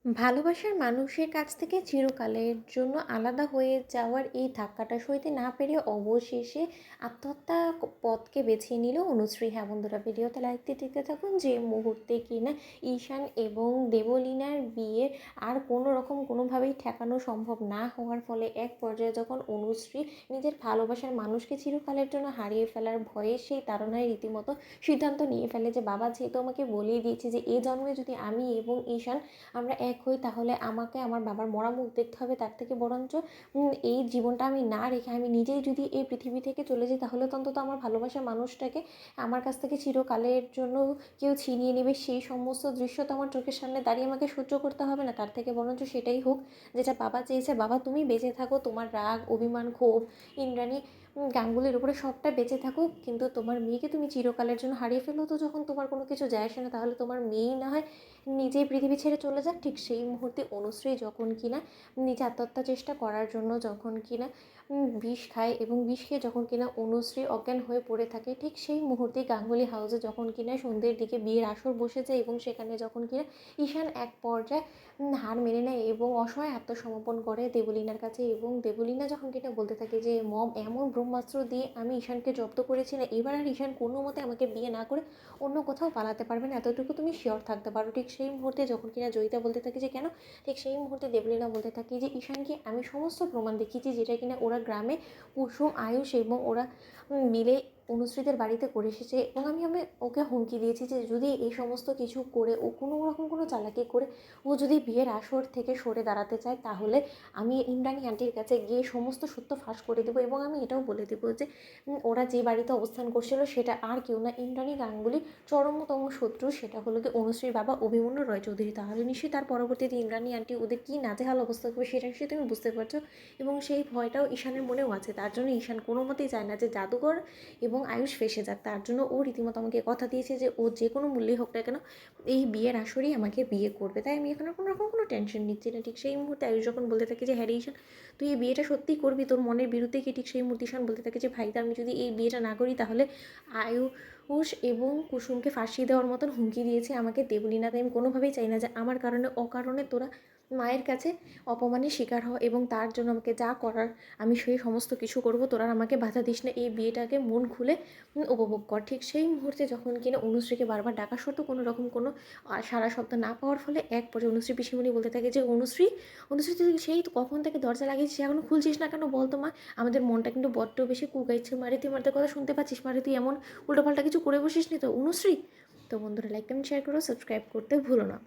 ভালোবাসার মানুষের কাছ থেকে চিরকালের জন্য আলাদা হয়ে যাওয়ার এই ধাক্কাটা সইতে না পেরে অবশেষে আত্মহত্যা পথকে বেছে নিল অনুশ্রী। হ্যাঁ বন্ধুরা, ভিডিওতে লাইক দিয়ে দেখতে থাকুন। যে মুহূর্তে কিনা ঈশান এবং দেবলীনার বিয়ের আর কোনো রকম কোনোভাবেই ঠেকানো সম্ভব না হওয়ার ফলে এক পর্যায়ে যখন অনুশ্রী নিজের ভালোবাসার মানুষকে চিরকালের জন্য হারিয়ে ফেলার ভয়ে সেই তাড়নায় রীতিমতো সিদ্ধান্ত নিয়ে ফেলে যে বাবা যেহেতু আমাকে বলেই দিয়েছে যে এ জন্মে যদি আমি এবং ঈশান আমরা এক হই, তাহলে আমাকে আমার বাবার মরা মুখ দেখতে হবে। তার থেকে বরঞ্চ এই জীবনটা আমি না রেখে আমি নিজেই যদি এই পৃথিবী থেকে চলে যাই, তাহলে তো অন্তত আমার ভালোবাসার মানুষটাকে আমার কাছ থেকে চিরকালের জন্য কেউ ছিনিয়ে নেবে, সেই সমস্ত দৃশ্য তো আমার চোখের সামনে দাঁড়িয়ে আমাকে সহ্য করতে হবে না। তার থেকে বরঞ্চ সেটাই হোক যেটা বাবা চেয়েছে। বাবা তুমি বেঁচে থাকো, তোমার রাগ, অভিমান, ক্ষোভ, ইন্দ্রাণী গাঙ্গুলির উপরে সবটা বেঁচে থাকুক, কিন্তু তোমার মেয়েকে তুমি চিরকালের জন্য হারিয়ে ফেলো। তো যখন তোমার কোনো কিছু যায় আসে না, তাহলে তোমার মেয়েই না হয় নিজেই পৃথিবী ছেড়ে চলে যাক। ঠিক সেই মুহূর্তে অনুশ্রী যখন কিনা নিজে আত্মহত্যা চেষ্টা করার জন্য যখন কিনা বিষ খায় এবং বিষ খেয়ে যখন কিনা অনুশ্রী অজ্ঞান হয়ে পড়ে থাকে, ঠিক সেই মুহূর্তে গাঙ্গুলি হাউসে যখন কিনা সন্ধ্যের দিকে বিয়ের আসর বসে যায় এবং সেখানে যখন কিনা ঈশান এক পর্যায়ে হার মেনে নেয় এবং অসহায় আত্মসমর্পণ করে দেবলীনার কাছে। এবং দেবলীনা যখন কিনা বলতে থাকে যে মম, এমন ব্রহ্মাস্ত্র দিয়ে আমি ঈশানকে জব্দ করেছি না, এবার আর ঈশান কোনো মতে আমাকে বিয়ে না করে অন্য কোথাও পালাতে পারবে না, এতটুকু তুমি শিওর থাকতে পারো। ঠিক সেই মুহূর্তে যখন কিনা জয়িতা বলতে থাকে যে কেন, ঠিক সেই মুহূর্তে দেবলীনা বলতে থাকে যে ঈশানকে আমি সমস্ত প্রমাণ দেখিয়েছি, যেটা কিনা ওরা গ্রামে কুসুম, আয়ুষ এবং ওরা মিলে অনুশ্রীদের বাড়িতে করে এসেছে। এবং আমি ওকে হুমকি দিয়েছি যে যদি এই সমস্ত কিছু করে ও কোনো রকম কোনো চালাকি করে ও যদি বিয়ের আসর থেকে সরে দাঁড়াতে চায়, তাহলে আমি ইন্দ্রাণী আন্টির কাছে গিয়ে সমস্ত সত্য ফাঁস করে দেবো। এবং আমি এটাও বলে দেবো যে ওরা যে বাড়িতে অবস্থান করছিল সেটা আর কেউ না, ইন্দ্রাণী গাঙ্গুলি চরমতম শত্রু, সেটা হলো কি অনুশ্রীর বাবা অভিমন্যু রয়চৌধুরী। তাহলে নিশ্চয়ই তার পরবর্তীতে ইন্দ্রাণী আন্টি ওদের কী নাজেহাল অবস্থা করবে সেটা নিশ্চয়ই তুমি বুঝতে পারছো। এবং সেই ভয়টাও ঈশানের মনেও আছে। তার জন্য ঈশান কোনো মতেই চায় না যে জাদুঘর এবং আয়ুষ ফেসে যাক। তার জন্য ও রীতিমতো আমাকে কথা দিয়েছে যে ও যে কোনো মূল্যেই হোক না কেন এই বিয়ের আসরেই আমাকে বিয়ে করবে। তাই আমি এখন আর কোনো রকম কোনো টেনশন নিচ্ছি না। ঠিক সেই মুহূর্তে আয়ুষ যখন বলতে থাকে যে হ্যাঁ রে ঈশান, তুই এই বিয়েটা সত্যিই করবি তোর মনের বিরুদ্ধে কি? ঠিক সেই মুহূর্তে ঈশান বলতে থাকে যে ভাই, আমি যদি এই বিয়েটা না করি তাহলে আয়ুষ এবং কুসুমকে ফাঁসি দেওয়ার মতন হুমকি দিয়েছে আমাকে দেবলীনা। তাই আমি কোনোভাবেই চাই না যে আমার কারণে অকারণে তোরা মায়ের কাছে অপমানের শিকার হও, এবং তার জন্য আমাকে যা করার আমি সেই সমস্ত কিছু করবো। তোরা আমাকে বাধা দিস না, এই বিয়েটাকে মন খুলে উপভোগ কর। ঠিক সেই মুহূর্তে যখন কিনা অনুশ্রীকে বারবার ডাকা সত্ত্বেও কোনো রকম কোনো সারা শব্দ না পাওয়ার ফলে এক পর্যায়ে অনুশ্রী পিসিমণি বলতে থাকে যে অনুশ্রী তুই সেই তো কখন থেকে দরজা লাগিয়েছিস, এখনো খুলছিস না কেন বলতো মা? আমাদের মনটা কিন্তু বড্ড বেশি কুকাইছে মারে, তুই মারতে কথা শুনতে পাচ্ছিস মারে? তুই এমন উল্টোপাল্টা কিছু করে বসিস নি তো অনুশ্রী? তো বন্ধুরা, লাইক কমেন্ট শেয়ার করো, সাবস্ক্রাইব করতে ভুলো না।